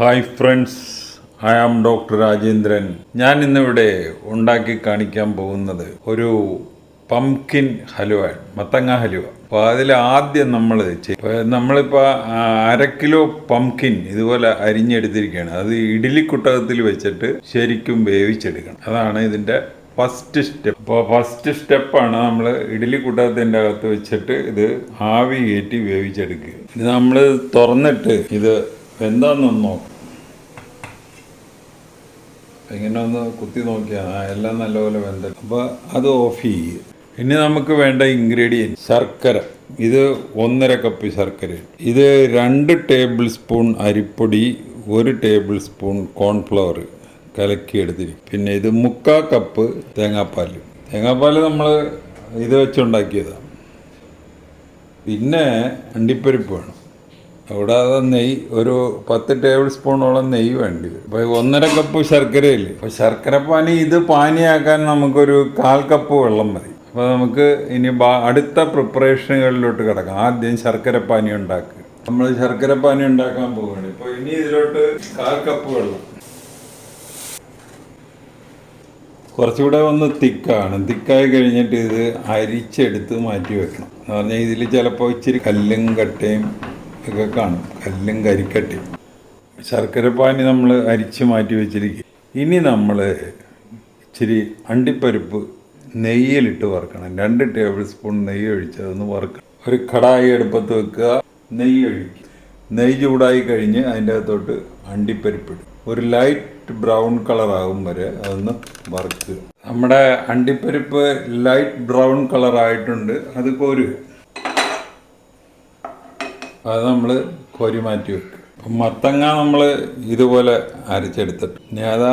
Hi friends, I am doctor Rajendran. ഞാൻ ഇന്നിവിടെ ഉണ്ടാക്കി കാണിക്കാൻ പോകുന്നത് ഒരു പംകിൻ ഹലുവ, മത്തങ്ങ ഹലുവ. അപ്പോൾ അതിൽ ആദ്യം നമ്മളിപ്പോൾ 1/2 കിലോ പംകിൻ ഇതുപോലെ അരിഞ്ഞെടുത്തിരിക്കുകയാണ്. അത് ഇഡ്ഡലി കുട്ടകത്തിൽ വെച്ചിട്ട് ശരിക്കും വേവിച്ചെടുക്കണം. അതാണ് ഇതിൻ്റെ ഫസ്റ്റ് സ്റ്റെപ്പ്. അപ്പോൾ ഫസ്റ്റ് സ്റ്റെപ്പാണ് നമ്മൾ ഇഡ്ഡലി കുട്ടകത്തിൻ്റെ അകത്ത് വെച്ചിട്ട് ഇത് ആവി കയറ്റി വേവിച്ചെടുക്കുക. ഇത് നമ്മൾ തുറന്നിട്ട് ഇത് എന്താണെന്നൊന്ന് നോക്കാം. ഇങ്ങനെ ഒന്ന് കുത്തി നോക്കിയാൽ എല്ലാം നല്ലപോലെ വെന്തൽ. അപ്പോൾ അത് ഓഫ് ചെയ്യുക. ഇനി നമുക്ക് വേണ്ട ഇൻഗ്രീഡിയൻറ്റ് ശർക്കര. ഇത് 1.5 കപ്പ് ശർക്കര. ഇത് 2 ടേബിൾ സ്പൂൺ അരിപ്പൊടി, 1 ടേബിൾ സ്പൂൺ കോൺഫ്ലവർ കലക്കിയെടുത്തിരിക്കും. പിന്നെ ഇത് 3/4 കപ്പ് തേങ്ങാപ്പാൽ. തേങ്ങാപ്പാൽ നമ്മൾ ഇത് വെച്ചുണ്ടാക്കിയതാണ്. പിന്നെ അണ്ടിപ്പരിപ്പ് വേണം. കൂടാതെ നെയ്യ് ഒരു 10 ടേബിൾ സ്പൂണോളം നെയ്യ് വേണ്ടി വരും. അപ്പോൾ 1.5 കപ്പ് ശർക്കരയില്ലേ. അപ്പോൾ ശർക്കരപ്പാനി ഇത് പാനിയാക്കാൻ നമുക്കൊരു 1/4 കപ്പ് വെള്ളം മതി. അപ്പോൾ നമുക്ക് ഇനി അടുത്ത പ്രിപ്പറേഷനുകളിലോട്ട് കിടക്കാം. ആദ്യം ശർക്കരപ്പാനി ഉണ്ടാക്കുക. നമ്മൾ ശർക്കരപ്പാനി ഉണ്ടാക്കാൻ പോവുകയാണ്. ഇപ്പോൾ ഇനി ഇതിലോട്ട് 1/4 കപ്പ് വെള്ളം. കുറച്ചുകൂടെ ഒന്ന് തിക്കായി കഴിഞ്ഞിട്ട് ഇത് അരിച്ചെടുത്ത് മാറ്റി വെക്കണം. എന്ന് പറഞ്ഞാൽ ഇതിൽ ചിലപ്പോൾ ഇച്ചിരി കല്ലും കട്ടയും ഒക്കെ കാണും, കല്ലും കരിക്കട്ടയും. ശർക്കരപ്പാനി നമ്മൾ അരിച്ച് മാറ്റി വെച്ചിരിക്കുക. ഇനി നമ്മൾ ഇച്ചിരി അണ്ടിപ്പരിപ്പ് നെയ്യിലിട്ട് വറുക്കണം. 2 ടേബിൾ സ്പൂൺ നെയ്യ് ഒഴിച്ച് അതൊന്ന് വറുക്കണം. ഒരു കടായി അടുപ്പത്ത് വെക്കുക, നെയ്യ് ഒഴിക്കുക. നെയ്യ് ചൂടായി കഴിഞ്ഞ് അതിൻ്റെ അകത്തോട്ട് അണ്ടിപ്പരിപ്പ് ഇടും. ഒരു ലൈറ്റ് ബ്രൗൺ കളറാകും വരെ അതൊന്ന് വറുക്കുക. നമ്മുടെ അണ്ടിപ്പരിപ്പ് ലൈറ്റ് ബ്രൗൺ കളറായിട്ടുണ്ട്. അത് കോരുക. അത് നമ്മൾ കോരി മാറ്റി വെക്കുക. മത്തങ്ങ നമ്മൾ ഇതുപോലെ അരച്ചെടുത്തിട്ട് ഇനി അത്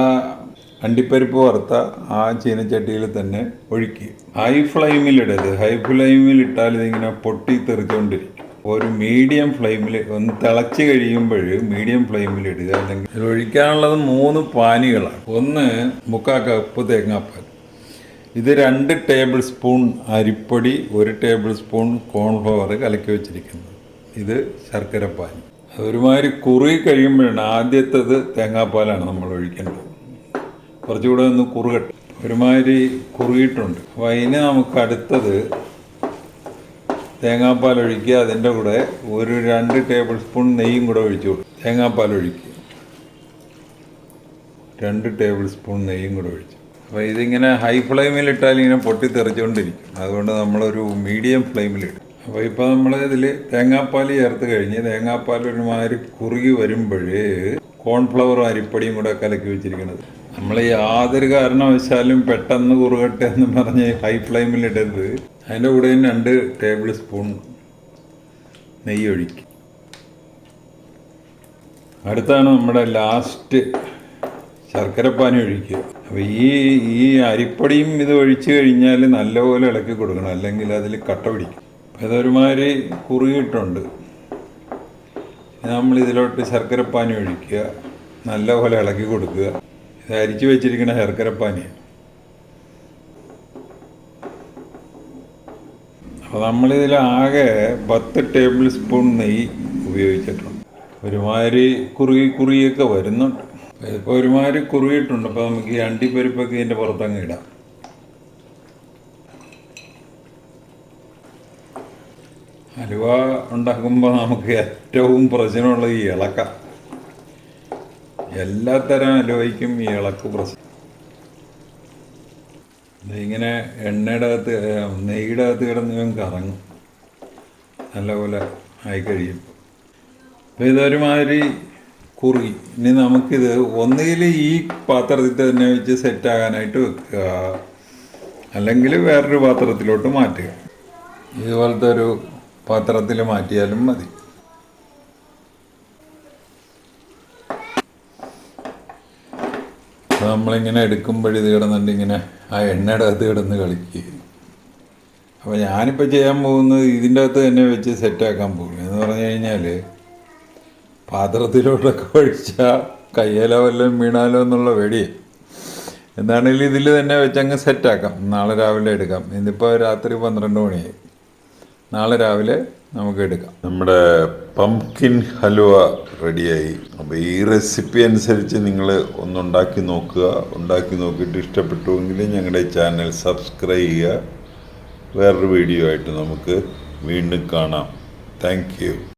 അണ്ടിപ്പരിപ്പ് വറുത്ത ആ ചീനച്ചട്ടിയിൽ തന്നെ ഒഴിക്കുക. ഹൈ ഫ്ലെയിമിലിടരുത്. ഹൈ ഫ്ലെയിമിലിട്ടാൽ ഇതിങ്ങനെ പൊട്ടി തെറിച്ചുകൊണ്ടിരിക്കും. ഒരു മീഡിയം ഫ്ലെയിമിൽ ഒന്ന് തിളച്ച് കഴിയുമ്പോൾ മീഡിയം ഫ്ലെയിമിലിടുക. അല്ലെങ്കിൽ ഇതിൽ ഒഴിക്കാനുള്ളത് 3 പാനികളാണ്. ഒന്ന് 3/4 കപ്പ് തേങ്ങാപ്പാൽ. ഇത് 2 ടേബിൾ സ്പൂൺ അരിപ്പൊടി, 1 ടേബിൾ സ്പൂൺ കോൺഫ്ലവർ കലക്കി വെച്ചിരിക്കുന്നത്. ഇത് ശർക്കരപ്പാനി. ഒരുമാതിരി കുറുകി കഴിയുമ്പോഴാണ് ആദ്യത്തേത് തേങ്ങാപ്പാലാണ് നമ്മൾ ഒഴിക്കേണ്ടത്. കുറച്ചുകൂടെ ഒന്ന് കുറുകട്ടെ. ഒരുമാതിരി കുറുകിയിട്ടുണ്ട്. അപ്പോൾ അതിന് നമുക്ക് അടുത്തത് തേങ്ങാപ്പാൽ ഒഴിക്കുക. അതിൻ്റെ കൂടെ ഒരു 2 ടേബിൾ സ്പൂൺ നെയ്യും കൂടെ ഒഴിച്ചു കൊടുക്കും. തേങ്ങാപ്പാൽ ഒഴിക്കുക, 2 ടേബിൾ സ്പൂൺ നെയ്യും കൂടെ ഒഴിച്ചു. അപ്പോൾ ഇതിങ്ങനെ ഹൈ ഫ്ലെയിമിലിട്ടാൽ ഇങ്ങനെ പൊട്ടി തെറിച്ചുകൊണ്ടിരിക്കും. അതുകൊണ്ട് നമ്മളൊരു മീഡിയം ഫ്ലെയിമിലിടും. അപ്പോൾ ഇപ്പോൾ നമ്മൾ ഇതിൽ തേങ്ങാപ്പാൽ ചേർത്ത് കഴിഞ്ഞ് തേങ്ങാപ്പാൽ ഒരുമാതിരി കുറുകി വരുമ്പോഴേ കോൺഫ്ലവറും അരിപ്പൊടിയും കൂടെ കലക്കി വെച്ചിരിക്കുന്നത്. നമ്മൾ യാതൊരു കാരണവശാലും പെട്ടെന്ന് കുറുകട്ടെ എന്ന് പറഞ്ഞ് ഹൈ ഫ്ലെയിമിലിടരുത്. അതിൻ്റെ കൂടെ 2 ടേബിൾ സ്പൂൺ നെയ്യ് ഒഴിക്കും. അടുത്താണ് നമ്മുടെ ലാസ്റ്റ് ശർക്കരപ്പാനി ഒഴിക്കുക. അപ്പോൾ ഈ അരിപ്പൊടിയും ഇത് ഒഴിച്ച് കഴിഞ്ഞാൽ നല്ലപോലെ ഇളക്കി കൊടുക്കണം, അല്ലെങ്കിൽ അതിൽ കട്ട പിടിക്കും. അപ്പോൾ ഇതൊരുമാതിരി കുറുകിയിട്ടുണ്ട്. നമ്മൾ ഇതിലോട്ട് ശർക്കരപ്പാനി ഒഴിക്കുക, നല്ലപോലെ ഇളക്കി കൊടുക്കുക. ഇത് അരിച്ച് വെച്ചിരിക്കുന്ന ശർക്കരപ്പാനിയാണ്. അപ്പോൾ നമ്മളിതിലാകെ 10 ടേബിൾ സ്പൂൺ നെയ്യ് ഉപയോഗിച്ചിട്ടുണ്ട്. ഒരുമാതിരി കുറുകിയൊക്കെ വരുന്നുണ്ട്. ഇപ്പോൾ ഒരുമാതിരി കുറുകിയിട്ടുണ്ട്. അപ്പോൾ നമുക്ക് ഈ അണ്ടിപ്പരിപ്പൊക്കെ ഇതിൻ്റെ പുറത്തങ്ങ് ഇടാം. ഹലുവ ഉണ്ടാക്കുമ്പോൾ നമുക്ക് ഏറ്റവും പ്രശ്നമുള്ള ഈ ഇളക്ക. എല്ലാത്തരം ഹലുവയ്ക്കും ഈ ഇളക്ക് പ്രശ്നം. ഇങ്ങനെ നെയ്യുടെ അകത്ത് കിടന്ന് ഇവൻ കറങ്ങും, നല്ലപോലെ ആയിക്കഴിയും. അപ്പോൾ ഇതൊരുമാതിരി കുറുകി. ഇനി നമുക്കിത് ഒന്നുകിൽ ഈ പാത്രത്തിൽ തന്നെ വെച്ച് സെറ്റാകാനായിട്ട് വെക്കുക, അല്ലെങ്കിൽ വേറൊരു പാത്രത്തിലോട്ട് മാറ്റുക. ഇതുപോലത്തെ ഒരു പാത്രത്തിൽ മാറ്റിയാലും മതി. അപ്പോൾ നമ്മളിങ്ങനെ എടുക്കുമ്പോഴിത് കിടന്നിട്ട് ഇങ്ങനെ ആ എണ്ണയുടെ അകത്ത് കിടന്ന് കളിക്കുക. അപ്പോൾ ഞാനിപ്പോൾ ചെയ്യാൻ പോകുന്നത് ഇതിൻ്റെ അകത്ത് തന്നെ വെച്ച് സെറ്റാക്കാൻ പോകും. എന്ന് പറഞ്ഞു കഴിഞ്ഞാൽ പാത്രത്തിലോട്ടൊക്കെ ഒഴിച്ചാൽ കയ്യിലോ വല്ലതും വീണാലോ എന്നുള്ള പേടിയെ. എന്താണെങ്കിലും ഇതിൽ തന്നെ വെച്ചങ്ങ് സെറ്റാക്കാം. നാളെ രാവിലെ എടുക്കാം. ഇതിപ്പോൾ രാത്രി 12 മണിയായി. നാളെ രാവിലെ നമുക്ക് എടുക്കാം. നമ്മുടെ പംകിൻ ഹലുവ റെഡിയായി. അപ്പോൾ ഈ റെസിപ്പി അനുസരിച്ച് നിങ്ങൾ ഒന്നുണ്ടാക്കി നോക്കുക. ഉണ്ടാക്കി നോക്കിയിട്ട് ഇഷ്ടപ്പെട്ടുവെങ്കിൽ ഞങ്ങളുടെ ചാനൽ സബ്സ്ക്രൈബ് ചെയ്യുക. വേറൊരു വീഡിയോ ആയിട്ട് നമുക്ക് വീണ്ടും കാണാം. Thank you.